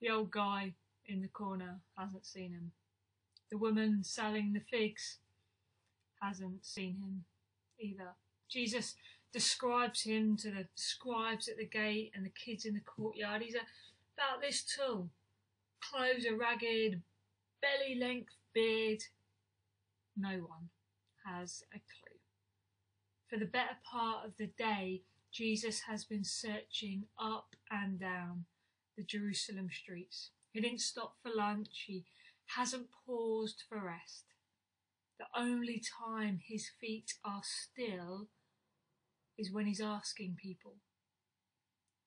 The old guy in the corner hasn't seen him. The woman selling the figs hasn't seen him either. Jesus describes him to the scribes at the gate and the kids in the courtyard. He's about this tall, clothes are ragged, belly-length beard. No one has a clue. For the better part of the day, Jesus has been searching up and down the Jerusalem streets. He didn't stop for lunch. He hasn't paused for rest. The only time his feet are still is when he's asking people,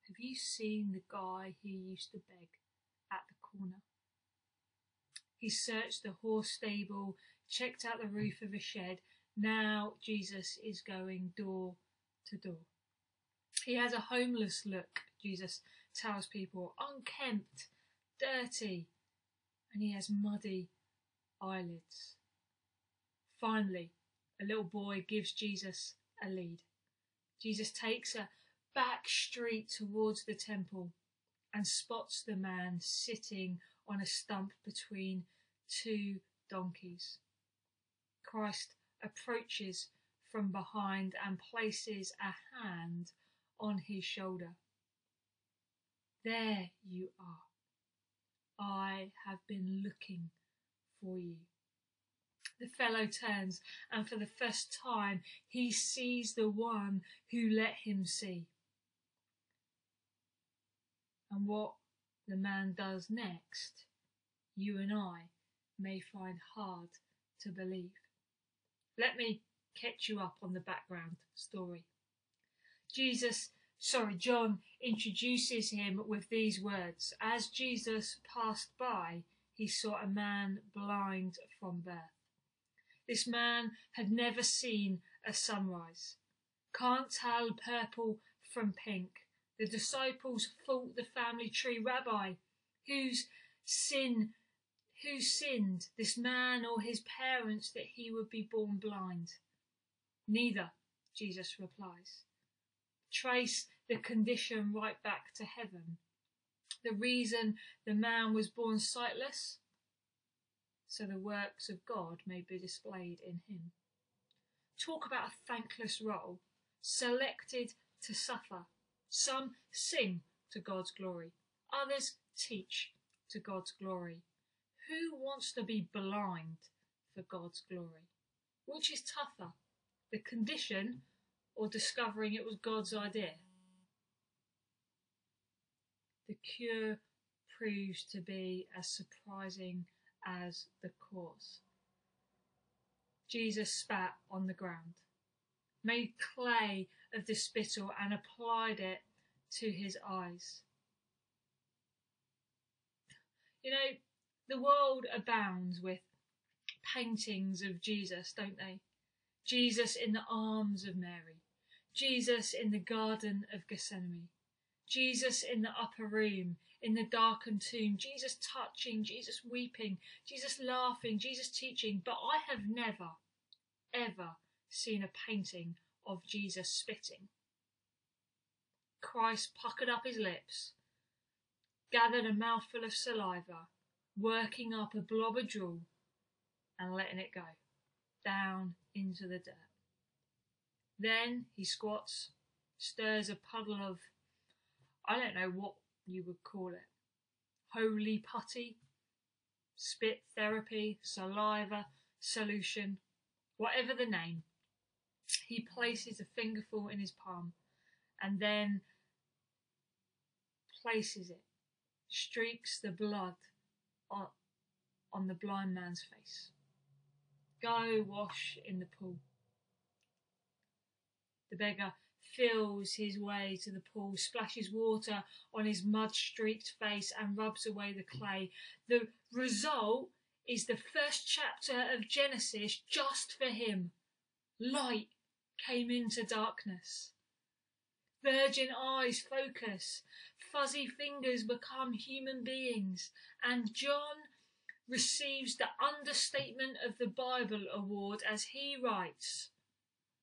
have you seen the guy who used to beg at the corner? He searched the horse stable, checked out the roof of a shed. Now Jesus is going door to door. He has a homeless look, Jesus tells people, unkempt, dirty, and he has muddy eyelids. Finally, a little boy gives Jesus a lead. Jesus takes a back street towards the temple and spots the man sitting on a stump between two donkeys. Christ approaches from behind and places a hand on his shoulder. There you are. I have been looking for you. The fellow turns, and for the first time he sees the one who let him see. And what the man does next, you and I may find hard to believe. Let me catch you up on the background story. John introduces him with these words. As Jesus passed by, he saw a man blind from birth. This man had never seen a sunrise. Can't tell purple from pink. The disciples thought the family tree. Rabbi, who sinned, this man or his parents, that he would be born blind? Neither, Jesus replies. Trace the condition right back to heaven. The reason the man was born sightless, so the works of God may be displayed in him. Talk about a thankless role, selected to suffer. Some sing to God's glory, others teach to God's glory. Who wants to be blind for God's glory? Which is tougher, the condition or discovering it was God's idea? The cure proves to be as surprising as the cause. Jesus spat on the ground, made clay of the spittle and applied it to his eyes. You know, the world abounds with paintings of Jesus, don't they? Jesus in the arms of Mary, Jesus in the Garden of Gethsemane, Jesus in the upper room, in the darkened tomb, Jesus touching, Jesus weeping, Jesus laughing, Jesus teaching. But I have never, ever seen a painting of Jesus spitting. Christ puckered up his lips, gathered a mouthful of saliva, working up a blob of drool and letting it go down into the dirt. Then he squats, stirs a puddle of, I don't know what you would call it, holy putty, spit therapy, saliva solution, whatever the name. He places a fingerful in his palm and then places it, streaks the blood on the blind man's face. Go wash in the pool. The beggar feels his way to the pool, splashes water on his mud-streaked face and rubs away the clay. The result is the first chapter of Genesis just for him. Light came into darkness. Virgin eyes focus, fuzzy fingers become human beings, and John receives the Understatement of the Bible award as he writes,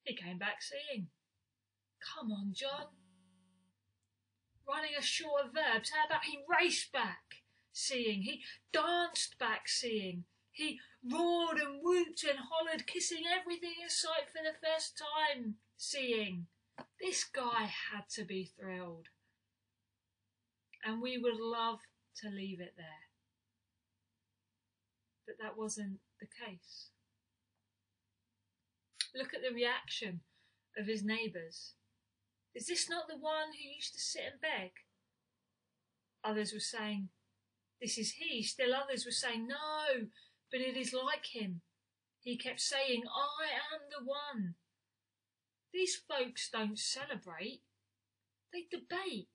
he came back seeing. Come on, John. Running ashore of verbs, how about he raced back? seeing. He danced back, seeing. He roared and whooped and hollered, kissing everything in sight for the first time, seeing. This guy had to be thrilled. And we would love to leave it there. But that wasn't the case. Look at the reaction of his neighbours. Is this not the one who used to sit and beg? Others were saying, this is he. Still others were saying, no, but it is like him. He kept saying, I am the one. These folks don't celebrate. They debate.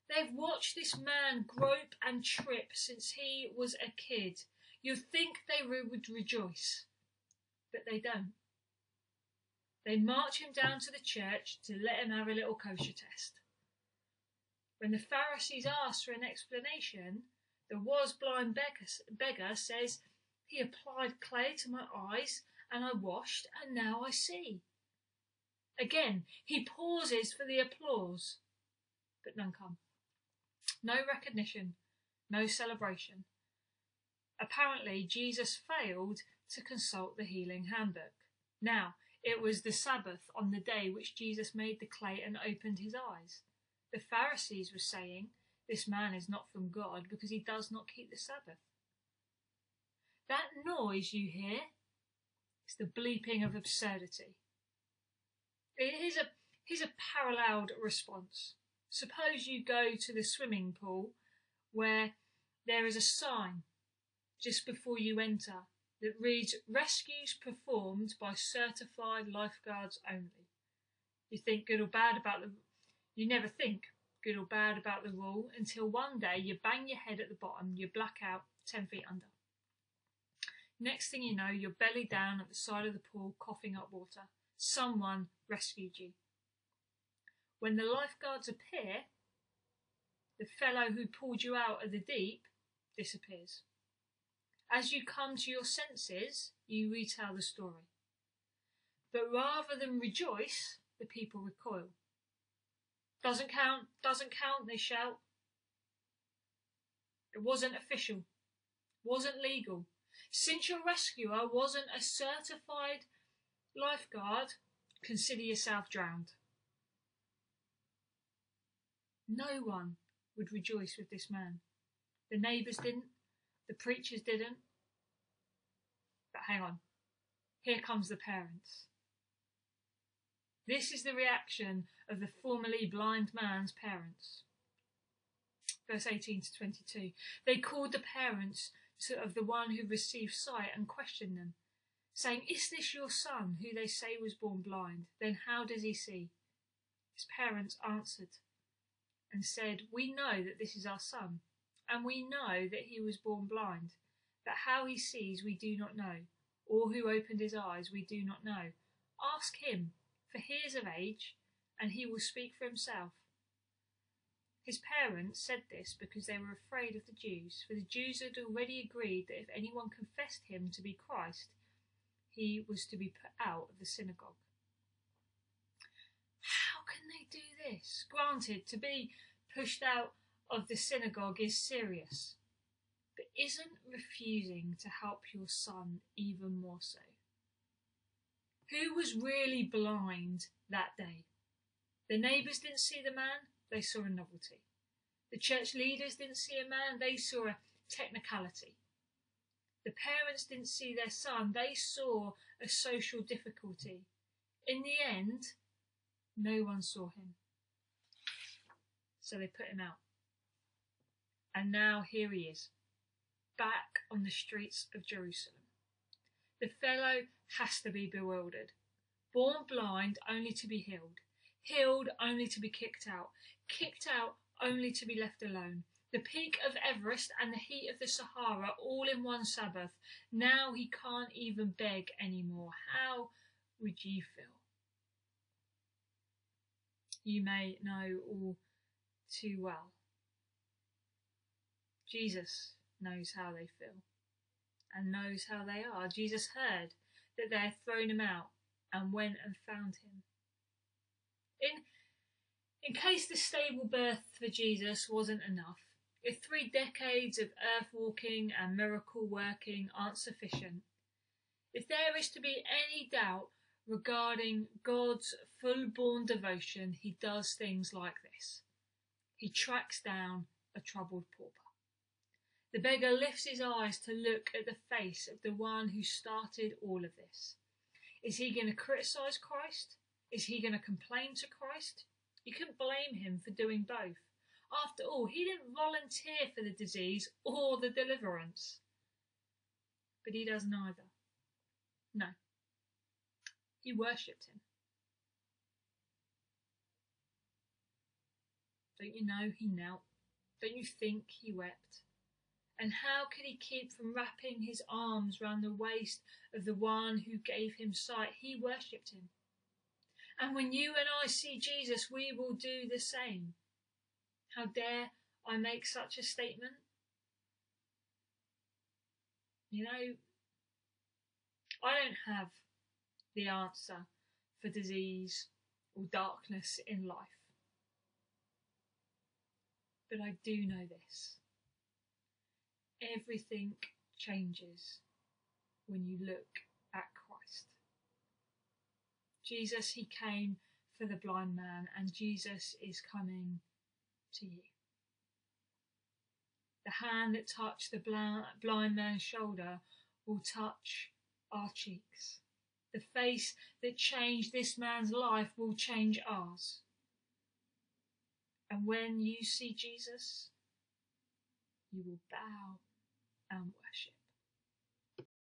They've watched this man grope and trip since he was a kid. You'd think they would rejoice, but they don't. They march him down to the church to let him have a little kosher test. When the Pharisees asked for an explanation, the was-blind beggar says, he applied clay to my eyes and I washed and now I see. Again, he pauses for the applause, but none come. No recognition, no celebration. Apparently, Jesus failed to consult the healing handbook. Now, it was the Sabbath on the day which Jesus made the clay and opened his eyes. The Pharisees were saying, this man is not from God because he does not keep the Sabbath. That noise you hear is the bleeping of absurdity. Here's a paralleled response. Suppose you go to the swimming pool where there is a sign just before you enter that reads, rescues performed by certified lifeguards only. You never think good or bad about the rule until one day you bang your head at the bottom, you black out 10 feet under. Next thing you know, you're belly down at the side of the pool, coughing up water. Someone rescued you. When the lifeguards appear, the fellow who pulled you out of the deep disappears. As you come to your senses, you retell the story. But rather than rejoice, the people recoil. Doesn't count, they shout. It wasn't official, wasn't legal. Since your rescuer wasn't a certified lifeguard, consider yourself drowned. No one would rejoice with this man. The neighbours didn't, the preachers didn't. But hang on, here comes the parents. This is the reaction of the formerly blind man's parents. Verse 18 to 22. They called the parents of the one who received sight and questioned them, saying, is this your son, who they say was born blind? Then how does he see? His parents answered and said, we know that this is our son, and we know that he was born blind, but how he sees we do not know, or who opened his eyes we do not know. Ask him, for he is of age, and he will speak for himself. His parents said this because they were afraid of the Jews, for the Jews had already agreed that if anyone confessed him to be Christ, he was to be put out of the synagogue. How can they do this? Granted, to be pushed out of the synagogue is serious, but isn't refusing to help your son even more so? Who was really blind that day? The neighbours didn't see the man, they saw a novelty. The church leaders didn't see a man, they saw a technicality. The parents didn't see their son, they saw a social difficulty. In the end, no one saw him. So they put him out. And now here he is, back on the streets of Jerusalem. The fellow has to be bewildered. Born blind only to be healed. Healed only to be kicked out only to be left alone. The peak of Everest and the heat of the Sahara all in one Sabbath. Now he can't even beg anymore. How would you feel? You may know all too well. Jesus knows how they feel and knows how they are. Jesus heard that they had thrown him out and went and found him. In case the stable birth for Jesus wasn't enough, If 3 decades of earth walking and miracle working aren't sufficient, if there is to be any doubt regarding God's full-born devotion, he does things like this. He tracks down a troubled pauper. The beggar lifts his eyes to look at the face of the one who started all of this. Is he going to criticise Christ? Is he going to complain to Christ? You couldn't blame him for doing both. After all, he didn't volunteer for the disease or the deliverance. But he does neither. No. He worshipped him. Don't you know he knelt? Don't you think he wept? And how could he keep from wrapping his arms round the waist of the one who gave him sight? He worshipped him. And when you and I see Jesus, we will do the same. How dare I make such a statement? You know, I don't have the answer for disease or darkness in life. But I do know this. Everything changes when you look at Christ. Jesus, he came for the blind man, and Jesus is coming to you. The hand that touched the blind man's shoulder will touch our cheeks. The face that changed this man's life will change ours. And when you see Jesus, you will bow and worship.